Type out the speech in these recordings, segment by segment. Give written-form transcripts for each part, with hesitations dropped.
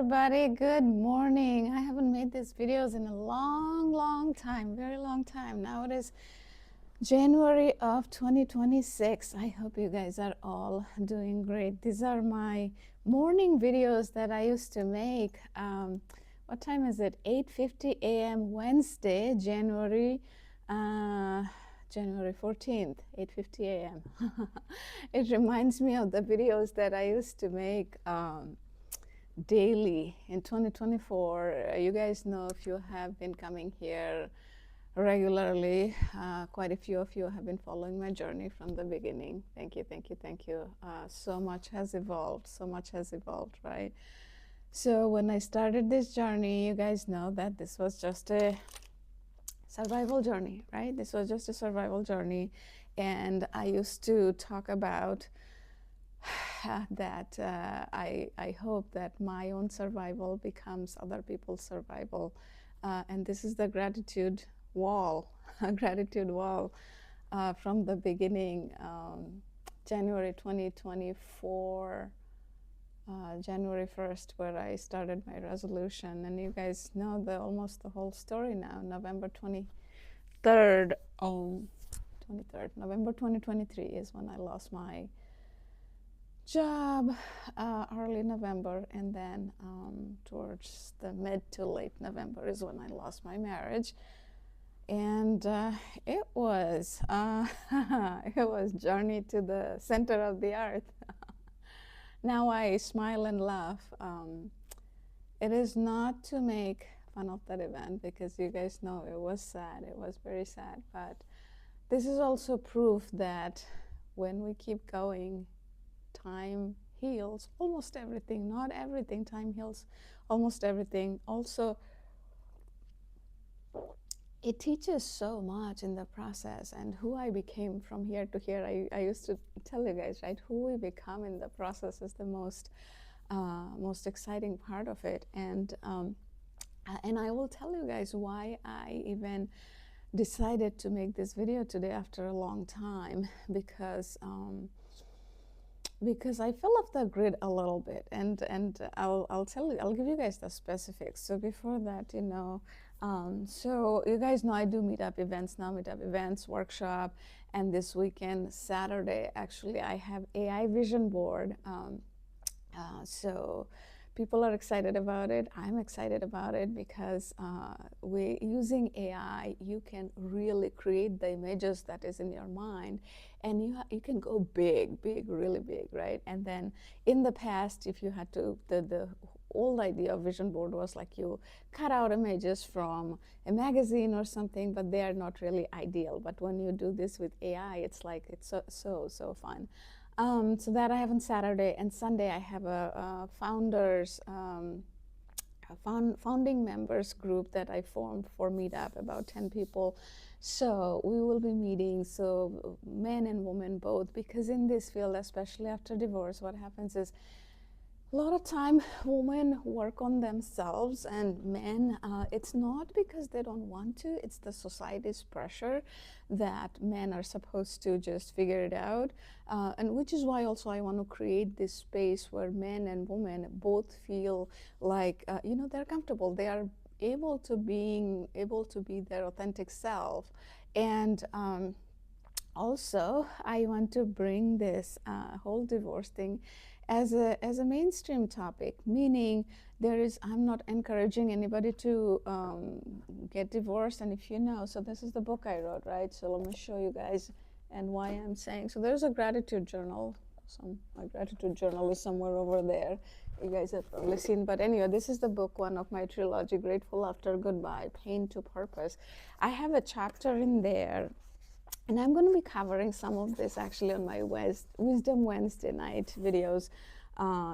everybody. Good morning. I haven't made these videos in a long time, very long time. Now it is January of 2026. I hope you guys are all doing great. These are my morning videos that I used to make. What time is it? 8:50 a.m. Wednesday, January 14th, 8:50 a.m. It reminds me of the videos that I used to make daily in 2024. You guys know, if you have been coming here regularly, quite a few of you have been following my journey from the beginning. Thank you. So much has evolved, right? So when I started this journey, you guys know that this was just a survival journey, right? This was just a survival journey. And I used to talk about that I hope that my own survival becomes other people's survival. And this is the gratitude wall, gratitude wall from the beginning, January 2024, January 1st, where I started my resolution. And you guys know almost the whole story now. November 23rd, November 2023 is when I lost my job, early November, and then towards the mid to late November is when I lost my marriage. And it was journey to the center of the earth. Now I smile and laugh. It is not to make fun of that event, because you guys know it was sad. It was very sad. But this is also proof that when we keep going, time heals almost everything. Not everything. Time heals almost everything. Also, it teaches so much in the process. And who I became from here to here, I used to tell you guys, right? Who we become in the process is the most exciting part of it. And I will tell you guys why I even decided to make this video today after a long time, because I fell off the grid a little bit, and I'll give you guys the specifics. So before that, so you guys know I do meetup events, workshop, and this weekend, Saturday, actually, I have AI vision board. So people are excited about it. I'm excited about it because using AI, you can really create the images that is in your mind, and you can go big, really big, right? And then in the past, if you had to, the old idea of vision board was like you cut out images from a magazine or something, but they are not really ideal. But when you do this with AI, it's like it's so fun. So that I have on Saturday, and Sunday I have a founders, founding members group that I formed for Meetup, about 10 people. So we will be meeting, so men and women both, because in this field, especially after divorce, what happens is a lot of time women work on themselves, and men, it's not because they don't want to, it's the society's pressure that men are supposed to just figure it out. And which is why also I want to create this space where men and women both feel like, they're comfortable, they are able to be their authentic self. And also, I want to bring this whole divorce thing as a mainstream topic, meaning I'm not encouraging anybody to get divorced. And if you know, so this is the book I wrote, right? So let me show you guys and why I'm saying. So there's a gratitude journal. My gratitude journal is somewhere over there. You guys have probably seen. But anyway, this is the book, one of my trilogy, Grateful After Goodbye, Pain to Purpose. I have a chapter in there, and I'm going to be covering some of this actually on my Wisdom Wednesday night videos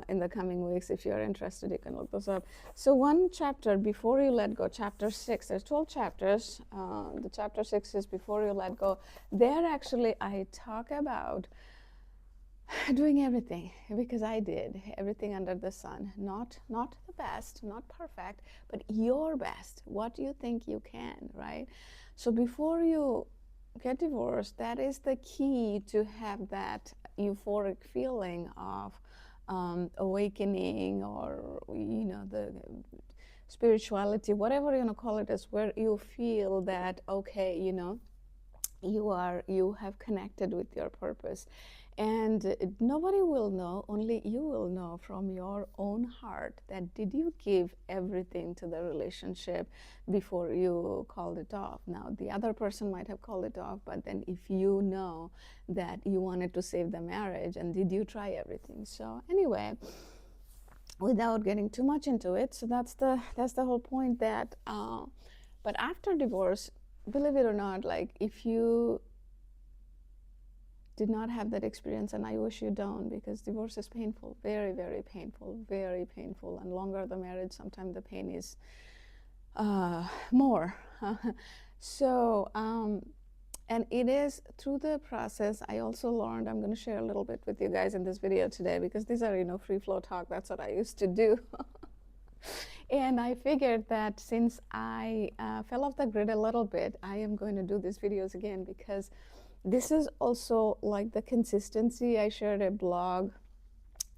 in the coming weeks. If you're interested, you can look those up. So one chapter, Before You Let Go, chapter 6, there's 12 chapters. The chapter 6 is Before You Let Go. There actually I talk about doing everything, because I did everything under the sun. Not the best, not perfect, but your best, what you think you can, right? So before you get divorced, that is the key to have that euphoric feeling of awakening, or the spirituality, whatever you want to call it, is where you feel that, okay, you have connected with your purpose. And nobody will know, only you will know from your own heart, that did you give everything to the relationship before you called it off. Now the other person might have called it off, but then if you know that you wanted to save the marriage, and did you try everything? So anyway, without getting too much into it, so that's the whole point, that but after divorce, believe it or not, like, if you did not have that experience, and I wish you don't, because divorce is painful, very, very painful, very painful, and longer the marriage, sometimes the pain is more. So and it is through the process I also learned, I'm going to share a little bit with you guys in this video today, because these are free flow talk, that's what I used to do. And I figured that since I fell off the grid a little bit, I am going to do these videos again, because this is also like the consistency. I shared a blog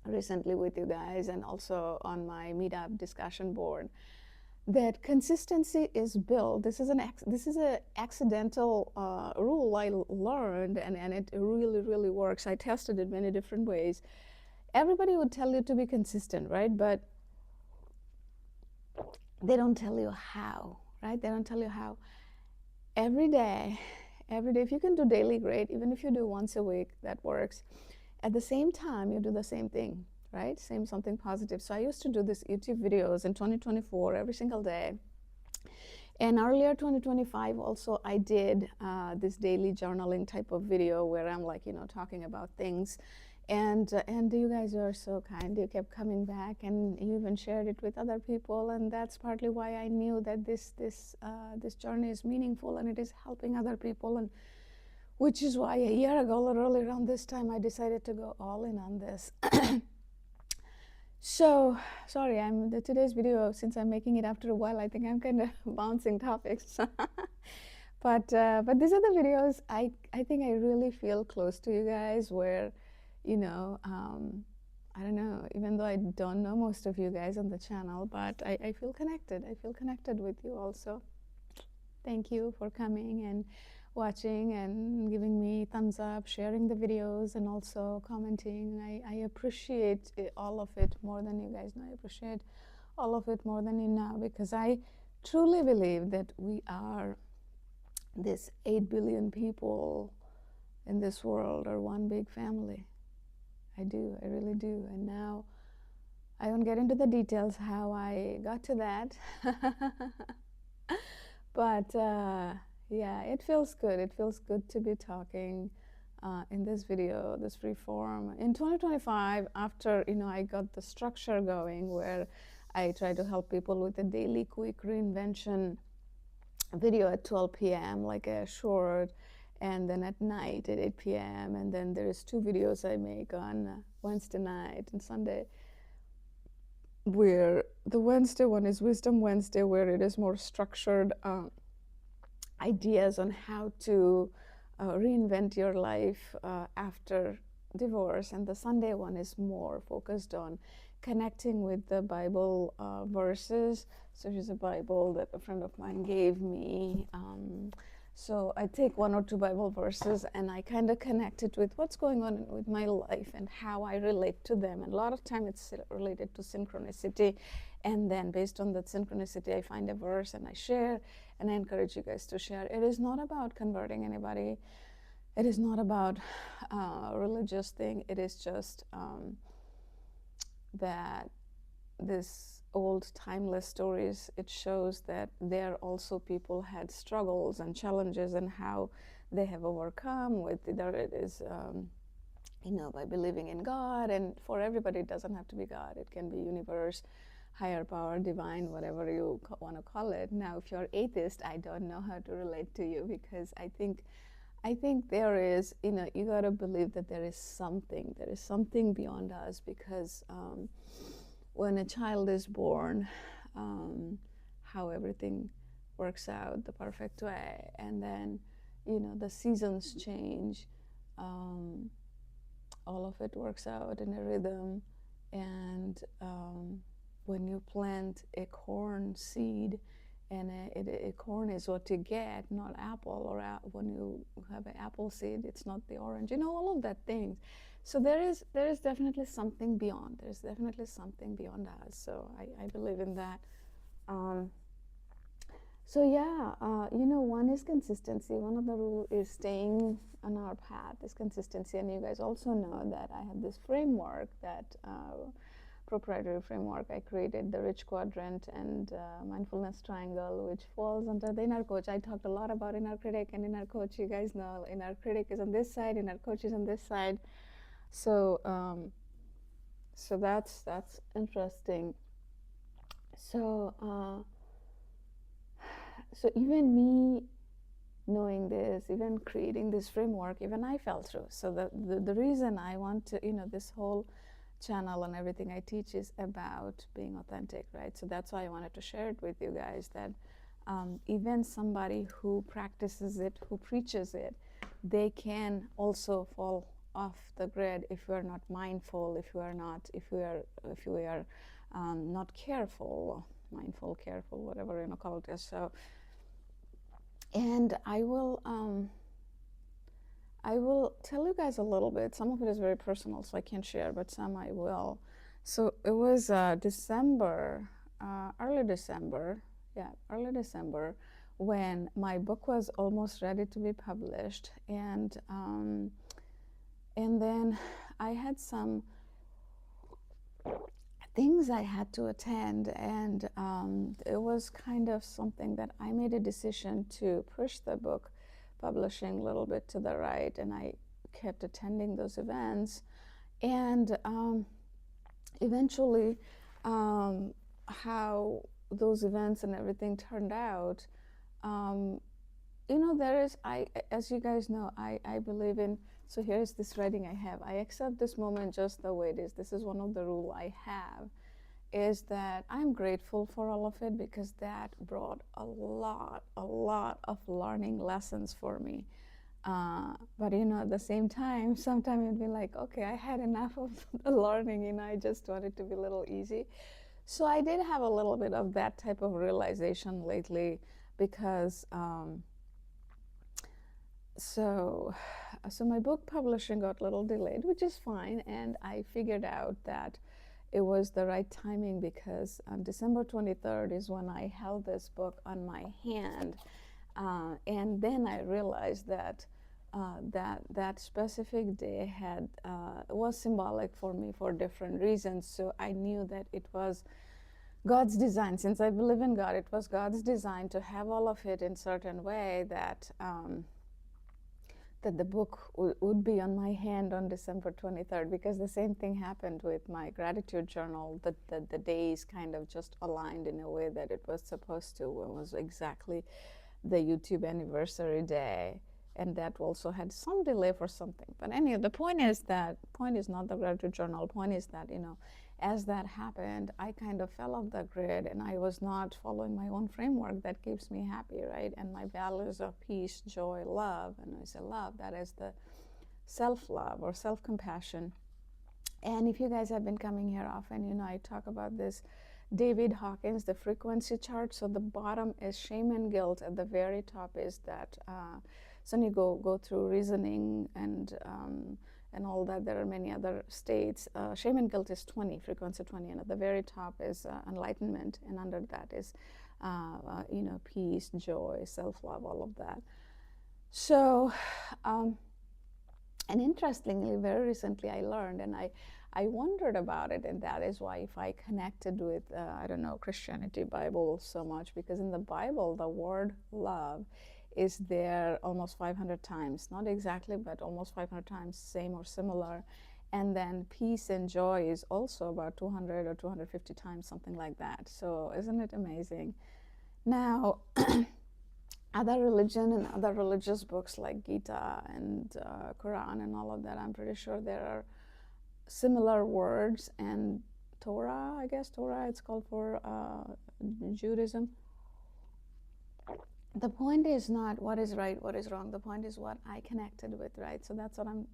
recently with you guys, and also on my meetup discussion board, that consistency is built. This is an accidental rule I learned, and it really, really works. I tested it many different ways. Everybody would tell you to be consistent, right? But they don't tell you how, right? They don't tell you how. Every day, if you can do daily, great. Even if you do once a week, that works. At the same time, you do the same thing, right? Same something positive. So I used to do these YouTube videos in 2024 every single day. And earlier 2025 also, I did this daily journaling type of video where I'm like, talking about things. And you guys are so kind. You kept coming back, and you even shared it with other people, and that's partly why I knew that this journey is meaningful, and it is helping other people, and which is why a year ago, literally around this time, I decided to go all in on this. So sorry, today's video, since I'm making it after a while, I think I'm kind of bouncing topics. But these are the videos I think I really feel close to you guys, where I don't know, even though I don't know most of you guys on the channel, but I feel connected. I feel connected with you also. Thank you for coming and watching and giving me thumbs up, sharing the videos, and also commenting. I appreciate all of it more than you guys know. I appreciate all of it more than you know, because I truly believe that we are this 8 billion people in this world, are one big family. I do, I really do. And now I won't get into the details how I got to that. But yeah, it feels good. It feels good to be talking in this video, this free form. In 2025, after I got the structure going, where I try to help people with a daily quick reinvention video at 12 p.m., like a short, and then at night at 8 p.m. And then there's 2 videos I make on Wednesday night and Sunday, where the Wednesday one is Wisdom Wednesday, where it is more structured ideas on how to reinvent your life after divorce. And the Sunday one is more focused on connecting with the Bible verses. So here's a Bible that a friend of mine gave me. So I take 1 or 2 Bible verses, and I kind of connect it with what's going on with my life and how I relate to them. And a lot of time it's related to synchronicity. And then based on that synchronicity, I find a verse and I share, and I encourage you guys to share. It is not about converting anybody. It is not about a religious thing. It is just that this old timeless stories, it shows that there also people had struggles and challenges, and how they have overcome with either it is by believing in God. And for everybody, it doesn't have to be God. It can be universe, higher power, divine, whatever you want to call it. Now, if you're atheist, I don't know how to relate to you, because I think there is, you got to believe that there is something beyond us, because when a child is born, how everything works out the perfect way, and then the seasons change, all of it works out in a rhythm, And when you plant a corn seed, and a corn is what you get, not apple, or when you have an apple seed, it's not the orange. All of that things. So there is definitely something beyond. There's definitely something beyond us. So I believe in that. Um, so yeah, one is consistency. One of the rules is staying on our path is consistency. And you guys also know that I have this framework, that proprietary framework I created, the rich quadrant and mindfulness triangle, which falls under the inner coach. I talked a lot about inner critic and inner coach. You guys know inner critic is on this side, inner coach is on this side. So so that's interesting. So so even me knowing this, even creating this framework, even I fell through. So the reason I want to, this whole channel and everything I teach is about being authentic, right? So that's why I wanted to share it with you guys, that even somebody who practices it, who preaches it, they can also fall off the grid if we are not mindful, if we are not careful, mindful, careful, whatever call it is. So, and I will tell you guys a little bit. Some of it is very personal, so I can't share, but some I will. So it was December, early December, early December, when my book was almost ready to be published, and then I had some things I had to attend, and it was kind of something that I made a decision to push the book publishing a little bit to the right, and I kept attending those events, and eventually how those events and everything turned out, there is, as you guys know, I believe in, so here's this writing I have: I accept this moment just the way it is. This is one of the rules I have, is that I'm grateful for all of it, because that brought a lot of learning lessons for me. But at the same time, sometimes you'd be like, okay, I had enough of the learning, I just want it to be a little easy. So I did have a little bit of that type of realization lately, because so my book publishing got a little delayed, which is fine, and I figured out that it was the right timing, because on December 23rd is when I held this book on my hand, and then I realized that that specific day was symbolic for me for different reasons. So I knew that it was God's design. Since I believe in God, it was God's design to have all of it in certain way, that that the book would be on my hand on December 23rd, because the same thing happened with my gratitude journal. The days kind of just aligned in a way that it was supposed to. It was exactly the YouTube anniversary day, and that also had some delay for something. But anyway, the point is not the gratitude journal. Point is that, as that happened, I kind of fell off the grid, and I was not following my own framework that keeps me happy, right? And my values of peace, joy, love. And I say love, that is the self-love or self-compassion. And if you guys have been coming here often, I talk about this David Hawkins, the frequency chart. So the bottom is shame and guilt. At the very top is that, so when you go through reasoning and all that, there are many other states. Shame and guilt is 20, frequency 20, and at the very top is enlightenment, and under that is peace, joy, self-love, all of that. So and interestingly, very recently I learned, and I wondered about it, and that is why if I connected with Christianity, Bible so much, because in the Bible the word love is there almost 500 times, not exactly, but almost 500 times, same or similar. And then peace and joy is also about 200 or 250 times, something like that. So isn't it amazing? Now, other religion and other religious books like Gita and Quran and all of that, I'm pretty sure there are similar words. And Torah, I guess Torah, it's called for Judaism. The point is not what is right, what is wrong. The point is what I connected with, right? So that's what I'm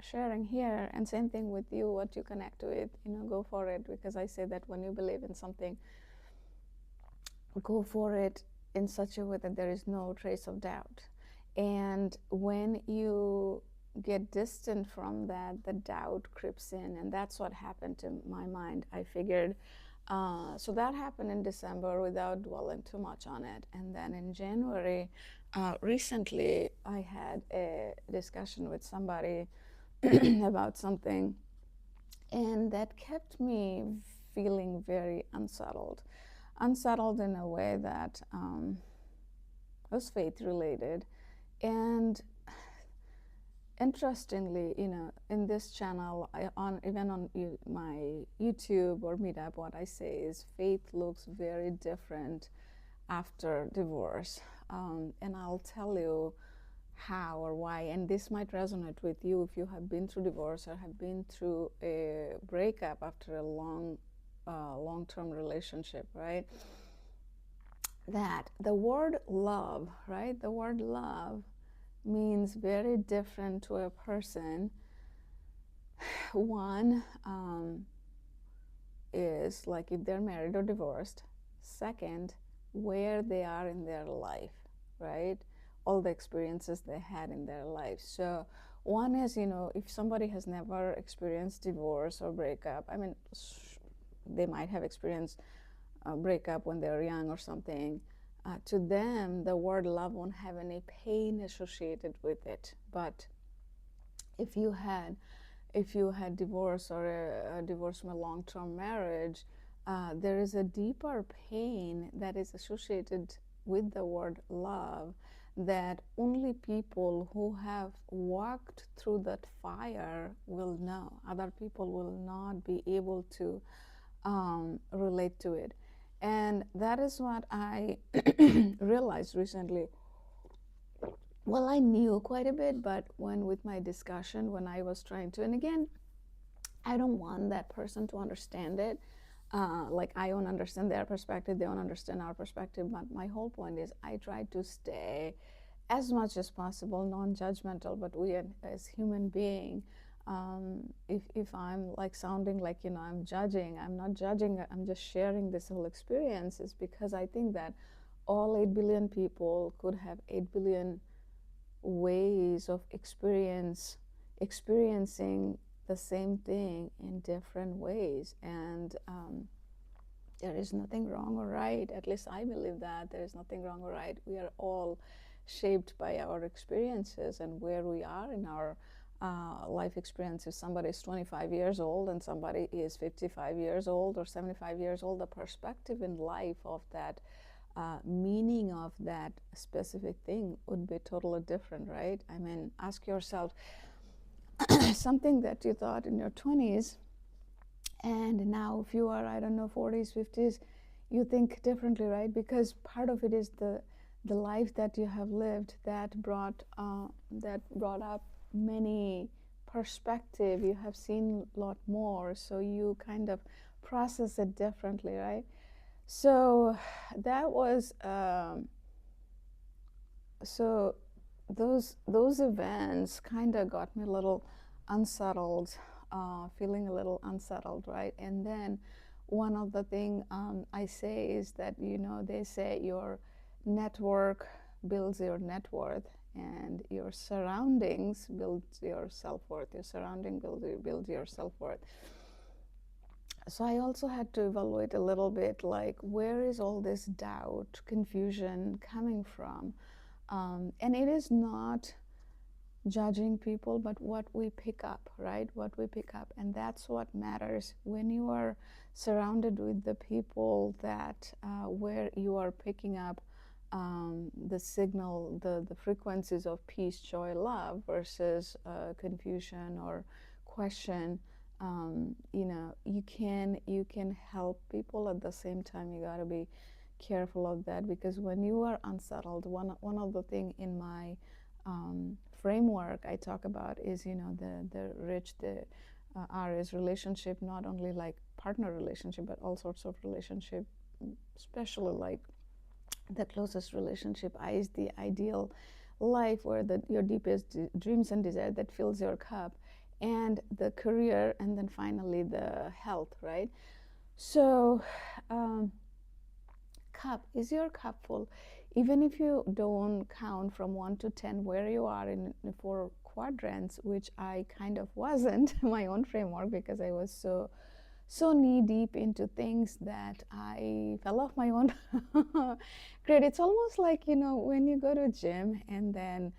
sharing here, and same thing with you, what you connect with, go for it, because I say that when you believe in something, go for it in such a way that there is no trace of doubt. And when you get distant from that, the doubt creeps in, and that's what happened to my mind. I figured, so that happened in December without dwelling too much on it. And then in January, recently, I had a discussion with somebody about something, and that kept me feeling very unsettled in a way that was faith related. And interestingly, in this channel, even on my YouTube or Meetup, what I say is faith looks very different after divorce, and I'll tell you how or why. And this might resonate with you if you have been through divorce or have been through a breakup after a long-term relationship, right? That the word love, right? The word love means very different to a person. One is like if they're married or divorced. Second, where they are in their life, right? All the experiences they had in their life. So one is, if somebody has never experienced divorce or breakup, I mean, they might have experienced a breakup when they were young or something. To them, the word love won't have any pain associated with it. But if you had divorce or a divorce from a long-term marriage, there is a deeper pain that is associated with the word love that only people who have walked through that fire will know. Other people will not be able to relate to it. And that is what I realized recently. Well, I knew quite a bit, but with my discussion, when I was trying to, and again, I don't want that person to understand it. Like I don't understand their perspective, they don't understand our perspective. But my whole point is I try to stay as much as possible non-judgmental. But we as human being, if I'm like sounding like, I'm judging, I'm not judging, I'm just sharing this whole experience, is because I think that all 8 billion people could have 8 billion ways of experiencing the same thing in different ways. And there is nothing wrong or right. At least I believe that there is nothing wrong or right. We are all shaped by our experiences and where we are in our life experience. If somebody is 25 years old and somebody is 55 years old or 75 years old, the perspective in life of that meaning of that specific thing would be totally different, right? I mean, ask yourself something that you thought in your 20s, and now if you are, I don't know, 40s, 50s, you think differently, right? Because part of it is the life that you have lived that brought up many perspective. You have seen a lot more, so you kind of process it differently, right? So that was so those events kind of got me a little unsettled, feeling a little unsettled, right? And then one of the thing I say is that, they say your network builds your net worth, and your surroundings build your self-worth. Your surrounding build your self-worth. So I also had to evaluate a little bit, like, where is all this doubt, confusion coming from? And it is not judging people, but what we pick up, right? What we pick up. And that's what matters when you are surrounded with the people that where you are picking up the signal, the frequencies of peace, joy, love versus confusion or question. You can help people. At the same time, you got to be careful of that, because when you are unsettled, one of the thing in my framework I talk about is, the rich, the R is relationship, not only like partner relationship, but all sorts of relationship, especially like the closest relationship. I is the ideal life where your deepest dreams and desire that fills your cup. and the career, and then finally the health, right? So cup, is your cup full? Even if you don't count from 1 to 10 where you are in the 4 quadrants, which I kind of wasn't my own framework, because I was so knee deep into things that I fell off my own grid. It's almost like, when you go to a gym and then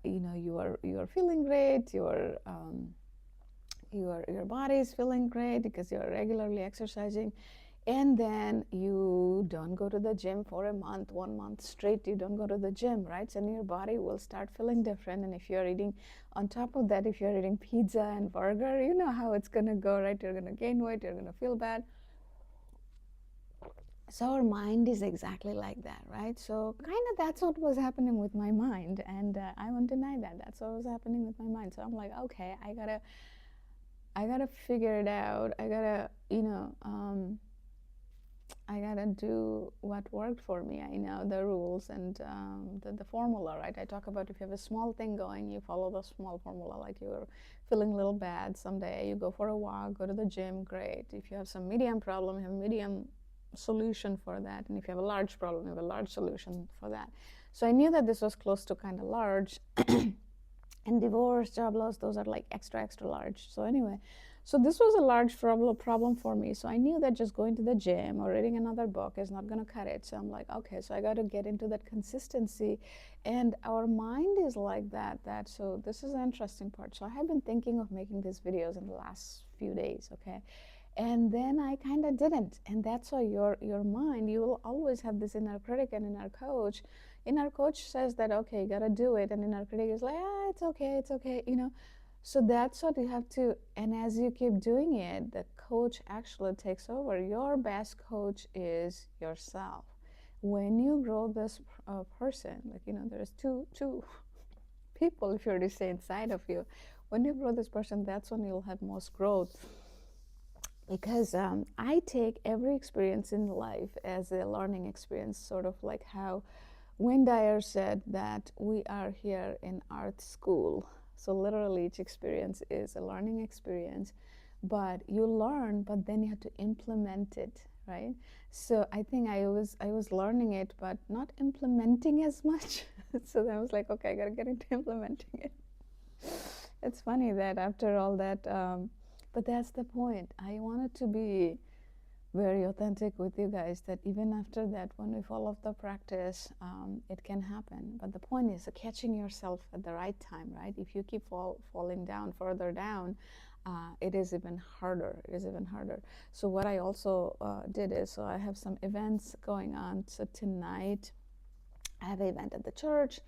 you are feeling great, your body is feeling great because you're regularly exercising, and then you don't go to the gym for a month, 1 month straight, you don't go to the gym, right? So your body will start feeling different. And if you're eating, on top of that, if you're eating pizza and burger, you know how it's going to go, right? You're going to gain weight, you're going to feel bad. So our mind is exactly like that, right? So kind of that's what was happening with my mind, and I won't deny that. That's what was happening with my mind. So I'm like, okay, I gotta figure it out. I gotta do what worked for me. I know the rules and the formula, right? I talk about, if you have a small thing going, you follow the small formula. Like, you're feeling a little bad someday, you go for a walk, go to the gym, great. If you have some medium problem, you have a medium solution for that. And if you have a large problem, you have a large solution for that. So I knew that this was close to kind of large. And divorce, job loss, those are like extra large. So anyway, so this was a large problem for me. So I knew that just going to the gym or reading another book is not going to cut it. So I'm like, okay, so I got to get into that consistency. And our mind is like that. So this is the interesting part. So I have been thinking of making these videos in the last few days, okay? And then I kind of didn't. And that's why your mind, you will always have this inner critic and inner coach. Inner coach says that, okay, you got to do it. And inner critic is like, it's okay, So that's what you have to, and as you keep doing it, the coach actually takes over. Your best coach is yourself. When you grow this person, like, there's two people, if you were to say, inside of you. When you grow this person, that's when you'll have most growth. Because I take every experience in life as a learning experience, sort of like how Wayne Dyer said that we are here in art school. So literally each experience is a learning experience, but you learn, but then you have to implement it, right? So I think I was learning it, but not implementing as much. So then I was like, okay, I gotta get into implementing it. It's funny that after all that, but that's the point. I wanted to be very authentic with you guys, that even after that, when we follow the practice, it can happen. But the point is catching yourself at the right time, right? If you keep falling down, further down, it is even harder. So what I also did is, so I have some events going on. So tonight I have an event at the church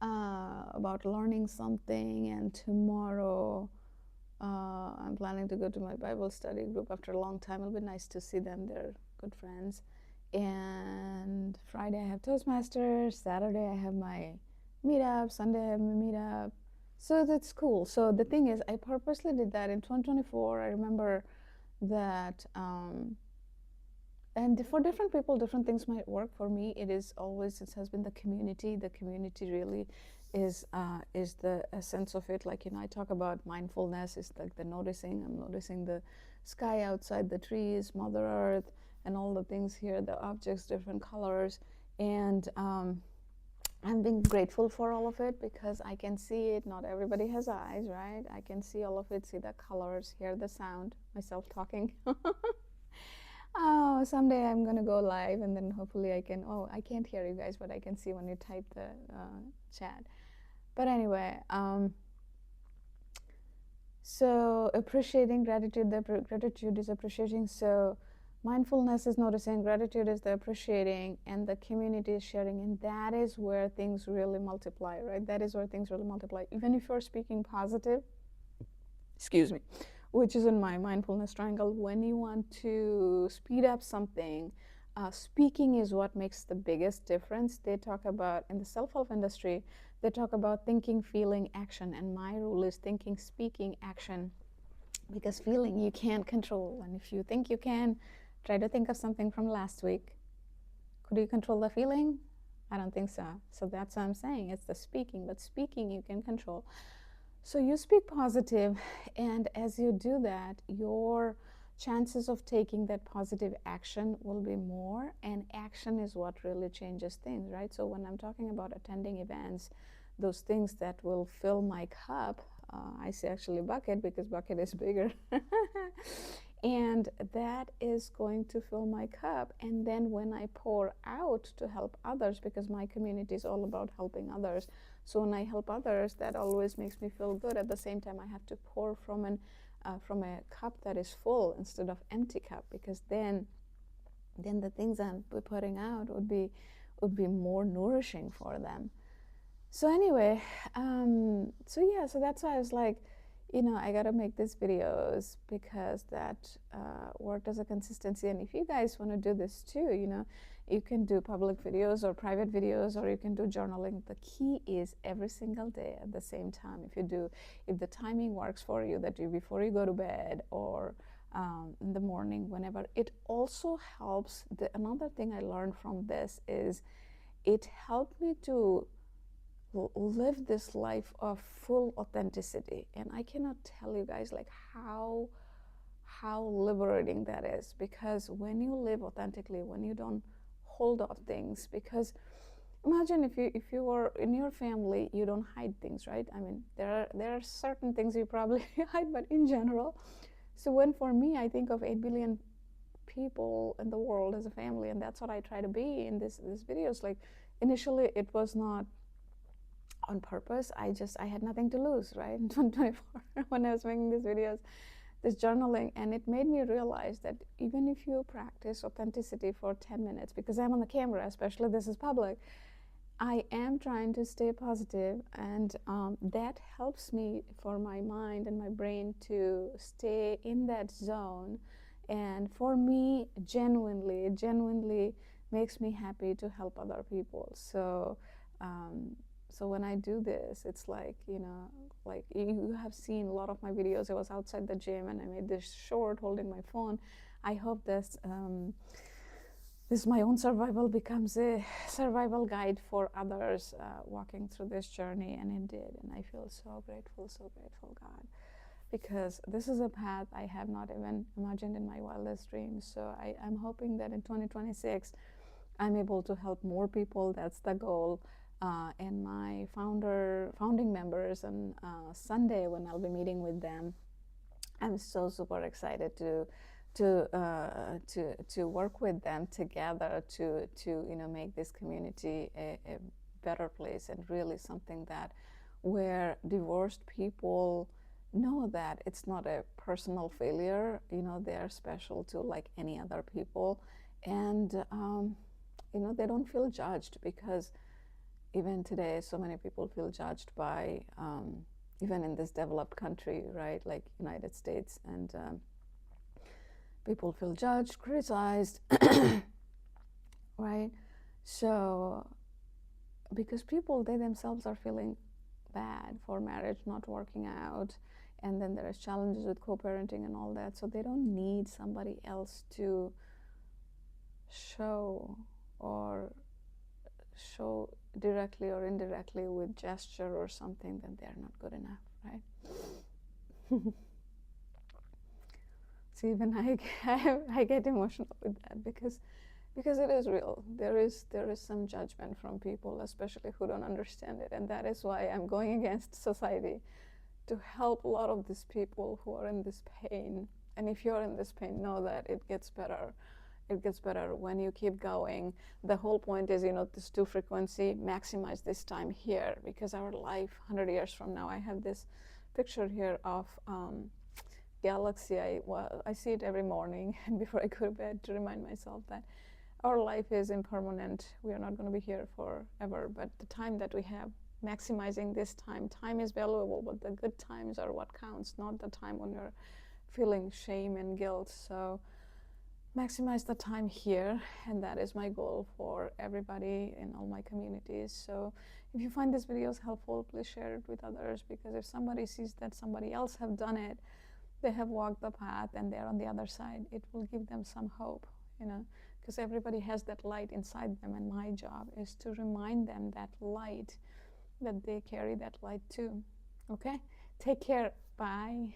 about learning something, and tomorrow I'm planning to go to my Bible study group after a long time. It'll be nice to see them. They're good friends. And Friday I have Toastmasters. Saturday I have my meetup. Sunday I have my meetup. So that's cool. So the thing is, I purposely did that in 2024. I remember that, and for different people, different things might work. For me, it has been the community. The community really is the essence of it. Like, I talk about mindfulness. It's like the noticing. I'm noticing the sky outside, the trees, Mother Earth, and all the things here, the objects, different colors. And I'm being grateful for all of it, because I can see it. Not everybody has eyes, right? I can see all of it, see the colors, hear the sound, myself talking. Oh, someday I'm gonna go live, and then hopefully I can, I can't hear you guys, but I can see when you type the chat. But anyway, so appreciating gratitude, gratitude is appreciating. So mindfulness is noticing, gratitude is the appreciating, and the community is sharing. And that is where things really multiply, right? That is where things really multiply. Even if you're speaking positive, excuse me, which is in my mindfulness triangle, when you want to speed up something, speaking is what makes the biggest difference. They talk about, in the self-help industry, they talk about thinking, feeling, action. And my rule is thinking, speaking, action. Because feeling you can't control. And if you think you can, try to think of something from last week. Could you control the feeling? I don't think so. So that's what I'm saying. It's the speaking. But speaking you can control. So you speak positive, and as you do that, your chances of taking that positive action will be more, and action is what really changes things, right? So when I'm talking about attending events, those things that will fill my cup, I say actually bucket because bucket is bigger. And that is going to fill my cup. And then when I pour out to help others, because my community is all about helping others, so when I help others, that always makes me feel good. At the same time, I have to pour from a cup that is full instead of empty cup, because then the things I'm putting out would be more nourishing for them. So anyway, so that's why I was like, I gotta make these videos, because that worked as a consistency. And if you guys want to do this too, you can do public videos or private videos, or you can do journaling. The key is every single day at the same time. If the timing works for you, that you before you go to bed or in the morning, whenever. It also helps. Another thing I learned from this is it helped me to live this life of full authenticity. And I cannot tell you guys like how liberating that is, because when you live authentically, when you don't hold off things, because imagine if you were in your family, you don't hide things, right? I mean, there are certain things you probably hide, but in general. So when, for me, I think of 8 billion people in the world as a family, and that's what I try to be in this videos. Like initially it was not on purpose. I had nothing to lose, right? In 2024, when I was making these videos, this journaling, and it made me realize that even if you practice authenticity for 10 minutes, because I'm on the camera, especially this is public, I am trying to stay positive, and that helps me, for my mind and my brain, to stay in that zone. And for me, genuinely makes me happy to help other people. So when I do this, it's like, like you have seen a lot of my videos. I was outside the gym and I made this short holding my phone. I hope this my own survival becomes a survival guide for others walking through this journey, and it did. And I feel so grateful, God, because this is a path I have not even imagined in my wildest dreams. So I'm hoping that in 2026 I'm able to help more people. That's the goal. And my founding members on Sunday, when I'll be meeting with them, I'm so super excited to work with them together to make this community a better place, and really something that where divorced people know that it's not a personal failure. They are special too, like any other people, and they don't feel judged, because even today so many people feel judged by even in this developed country, right, like United States, and people feel judged, criticized, right? So because people, they themselves are feeling bad for marriage not working out, and then there's challenges with co-parenting and all that, so they don't need somebody else to show directly or indirectly with gesture or something that they're not good enough, right? So even I get emotional with that, because it is real. There is some judgment from people, especially who don't understand it, and that is why I'm going against society to help a lot of these people who are in this pain. And if you're in this pain, know that it gets better. It gets better when you keep going. The whole point is, this 2 frequency, maximize this time here, because our life 100 years from now, I have this picture here of galaxy. I see it every morning and before I go to bed, to remind myself that our life is impermanent. We are not going to be here forever, but the time that we have, maximizing this time is valuable, but the good times are what counts, not the time when you're feeling shame and guilt. So maximize the time here, and that is my goal for everybody in all my communities. So if you find these videos helpful, please share it with others, because if somebody sees that somebody else have done it, they have walked the path and they're on the other side, it will give them some hope, because everybody has that light inside them, and my job is to remind them that light, that they carry that light too. Okay, Take care. Bye.